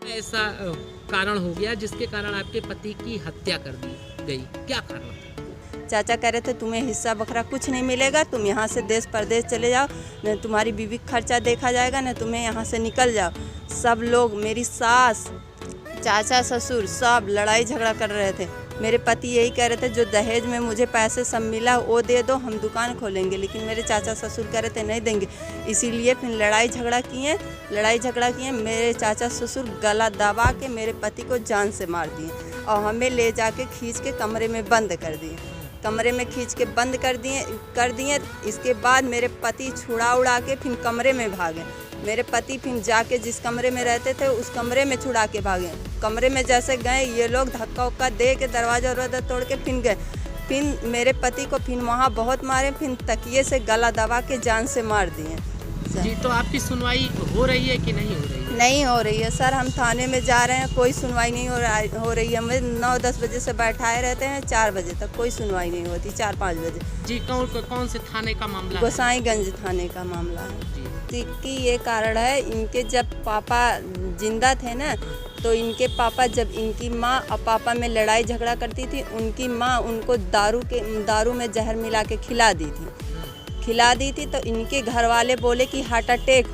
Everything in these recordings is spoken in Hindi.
ऐसा कारण हो गया जिसके कारण आपके पति की हत्या कर दी गई? क्या कारण था? चाचा कह रहे थे तुम्हें हिस्सा बखरा कुछ नहीं मिलेगा, तुम यहाँ से देश परदेश चले जाओ, न तुम्हारी बीवी का खर्चा देखा जाएगा, न तुम्हें यहाँ से निकल जाओ। सब लोग, मेरी सास, चाचा, ससुर, सब लड़ाई झगड़ा कर रहे थे। मेरे पति यही कह रहे थे जो दहेज में मुझे पैसे सब मिला वो दे दो, हम दुकान खोलेंगे, लेकिन मेरे चाचा ससुर कह रहे थे नहीं देंगे। इसीलिए फिर लड़ाई झगड़ा किए। मेरे चाचा ससुर गला दबा के मेरे पति को जान से मार दिए और हमें ले जाके खींच के कमरे में बंद कर दिए। कमरे में खींच के बंद कर दिए। इसके बाद मेरे पति छुड़ा उड़ा के फिर कमरे में भागे। मेरे पति फिर जाके जिस कमरे में रहते थे उस कमरे में छुड़ा के भागे। कमरे में जैसे गए ये लोग धक्का उक्का दे के दरवाजा वरवाजा तोड़ के फिर गए। फिर मेरे पति को फिर वहाँ बहुत मारे, फिर तकिए से गला दबा के जान से मार दिए। जी, तो आपकी सुनवाई हो रही है कि नहीं हो रही है? नहीं हो रही है सर, हम थाने में जा रहे हैं, कोई सुनवाई नहीं हो रही है। हमें 9-10 बजे से बैठाए रहते हैं, 4 बजे तक कोई सुनवाई नहीं होती, 4-5 बजे। जी, कौन से थाने का मामला है? गोसाईगंज थाने का मामला है जी। कि ये कारण है, इनके जब पापा जिंदा थे ना, तो इनके पापा, जब इनकी माँ और पापा में लड़ाई झगड़ा करती थी, उनकी माँ उनको दारू में जहर मिला के खिला दी थी। तो इनके घर वाले बोले कि हार्ट अटैक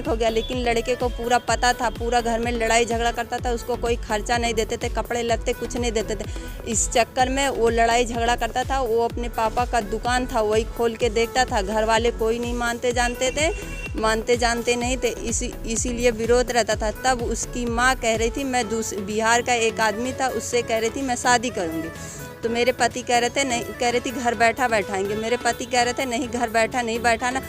हो गया, लेकिन लड़के को पूरा पता था, पूरा घर में लड़ाई झगड़ा करता था, उसको कोई खर्चा नहीं देते थे, कपड़े लत्ते कुछ नहीं देते थे। इस चक्कर में वो लड़ाई झगड़ा करता था। वो अपने पापा का दुकान था वही खोल के देखता था। घर वाले कोई नहीं मानते जानते नहीं थे, इसीलिए विरोध रहता था। तब उसकी माँ कह रही थी, मैं बिहार का एक आदमी था, उससे कह रही थी मैं शादी करूँगी। तो मेरे पति कह रहे थे घर बैठाएंगे। मेरे पति कह रहे थे नहीं, घर नहीं बैठाना।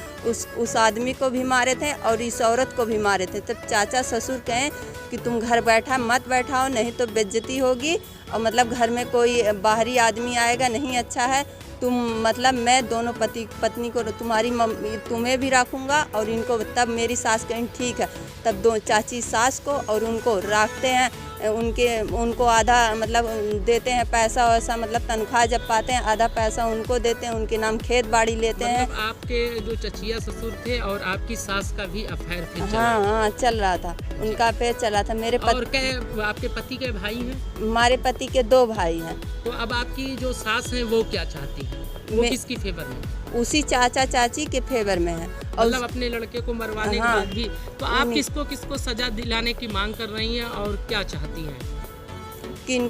उस आदमी को भी मारे थे और इस औरत को भी मारे थे। तब चाचा ससुर कहें कि तुम घर मत बैठाओ, नहीं तो बेइज्जती होगी और मतलब घर में कोई बाहरी आदमी आएगा, नहीं अच्छा है। तुम मतलब मैं दोनों पति पत्नी को, तुम्हें भी रखूँगा और इनको। तब मेरी सास कहीं ठीक है, तब दो चाची सास को और उनको रखते हैं। उनको आधा मतलब देते हैं पैसा वैसा, मतलब तनख्वाह जब पाते हैं आधा पैसा उनको देते हैं, उनके नाम खेत बाड़ी लेते हैं। मतलब आपके जो चचिया ससुर थे और आपकी सास का भी अफेयर थे? हाँ, चल रहा था, उनका अफेयर चला था। मेरे और क्या आपके पति के भाई हैं? हमारे पति के 2 भाई हैं। तो अब आपकी जो सास है वो क्या चाहती है? वो किसकी फेवर में? उसी चाचा चाची के फेवर में है। मतलब अपने लड़के को मरवाने के बाद भी। तो आप किसको सजा दिलाने की मांग कर रही हैं और क्या चाहती हैं?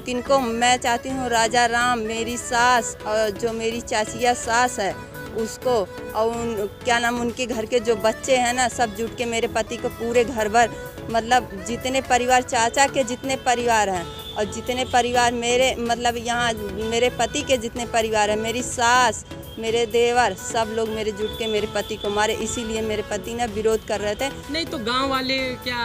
किन को मैं चाहती हूँ, राजा राम, मेरी सास और जो मेरी चाचिया सास है उसको, और क्या नाम, उनके घर के जो बच्चे हैं ना, सब जुट के मेरे पति को पूरे घर भर, मतलब जितने परिवार, चाचा के जितने परिवार हैं और जितने परिवार मेरे, मतलब यहाँ मेरे पति के जितने परिवार हैं, मेरी सास, मेरे देवर, सब लोग मेरे जुट के मेरे पति को मारे। इसीलिए मेरे पति ने विरोध कर रहे थे। नहीं तो गांव वाले क्या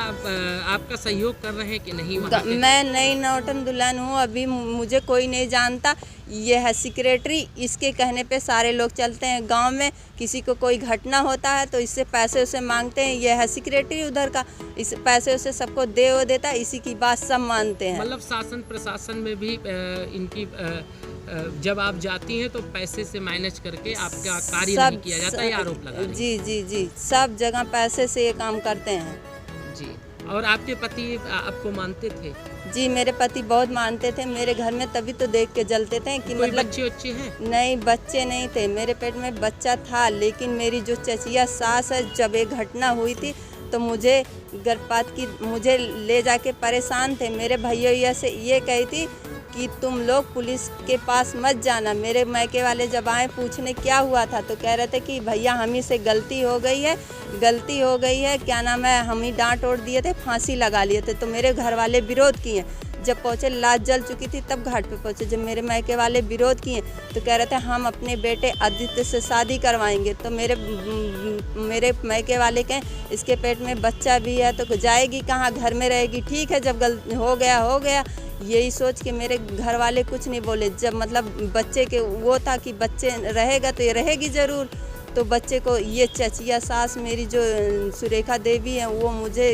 आपका सहयोग कर रहे हैं कि नहीं? मैं नई नौटन दुल्हन हूँ, अभी मुझे कोई नहीं जानता। ये है सेक्रेटरी, इसके कहने पे सारे लोग चलते हैं। गांव में किसी को कोई घटना होता है तो इससे पैसे उसे मांगते हैं। ये है सेक्रेटरी उधर का, इस पैसे उसे सबको देता है, इसी की बात सब मानते हैं। मतलब शासन प्रशासन में भी इनकी जब आप जाती हैं तो पैसे से मैनेज करके आपका कार्य नहीं किया जाता, ये आरोप लगा रही हैं। जी, सब जगह पैसे से ये काम करते हैं। जी, और आपके पति आपको मानते थे? जी, मेरे पति बहुत मानते थे। मेरे घर में तभी तो देख के जलते थे कि कोई मतलब बच्चे हैं? नहीं, बच्चे नहीं थे, मेरे पेट में बच्चा था। लेकिन मेरी जो चचिया सास है, जब ये घटना हुई थी तो मुझे गर्भपात की, मुझे ले जाके परेशान थे। मेरे भैया से ये कही थी कि तुम लोग पुलिस के पास मत जाना। मेरे मायके वाले जब आए पूछने क्या हुआ था तो कह रहे थे कि भैया हम ही से गलती हो गई है, क्या नाम है, हम ही डांट ओढ़ दिए थे, फांसी लगा लिए थे। तो मेरे घर वाले विरोध किए। जब पहुँचे, लाश जल चुकी थी, तब घाट पे पहुँचे। जब मेरे मायके वाले विरोध किए तो कह रहे थे हम अपने बेटे आदित्य से शादी करवाएंगे। तो मेरे मायके वाले कहें इसके पेट में बच्चा भी है तो जाएगी कहाँ, घर में रहेगी। ठीक है, जब हो गया, यही सोच के मेरे घर वाले कुछ नहीं बोले। जब मतलब बच्चे के वो था कि बच्चे रहेगा तो ये रहेगी ज़रूर। तो बच्चे को ये चचिया सास मेरी जो सुरेखा देवी है, वो मुझे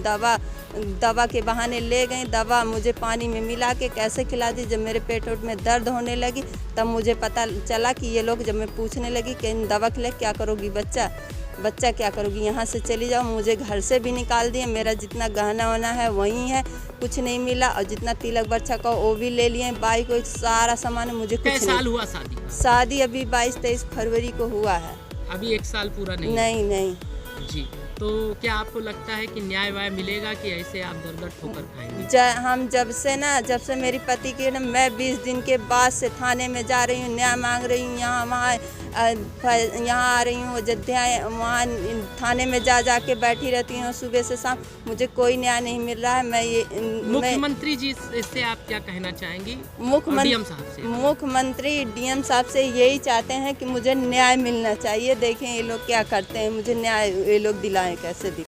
दवा के बहाने ले गई। दवा मुझे पानी में मिला के कैसे खिला दी। जब मेरे पेट में दर्द होने लगी तब मुझे पता चला कि ये लोग, जब मैं पूछने लगी कि इन दवा खिला क्या करोगी बच्चा, बच्चा क्या करूँगी, यहाँ से चली जाओ। मुझे घर से भी निकाल दिए, मेरा जितना गहना वहना है वहीं है, कुछ नहीं मिला। और जितना तिलक बच्चा का वो भी ले लिए, बाइक को सारा सामान, मुझे कुछ साल नहीं। हुआ शादी का? शादी अभी 22-23 फरवरी को हुआ है। अभी 1 साल पूरा नहीं? नहीं। जी, तो क्या आपको लगता है कि न्याय वाय मिलेगा कि ऐसे आप दर ठोकर खाएंगे? हम जब से मेरी पति के ना, मैं 20 दिन के बाद से थाने में जा रही हूँ, न्याय मांग रही हूँ, यहाँ वहाँ यहाँ आ रही हूँ अयोध्या, वहाँ थाने में जा के बैठी रहती हूँ सुबह से शाम, मुझे कोई न्याय नहीं मिल रहा है। मुख्यमंत्री जी इससे आप क्या कहना चाहेंगी? डीएम साहब से? मुख्यमंत्री डीएम साहब से यही चाहते हैं कि मुझे न्याय मिलना चाहिए। देखें ये लोग क्या करते हैं, मुझे न्याय ये लोग दिलाएं, कैसे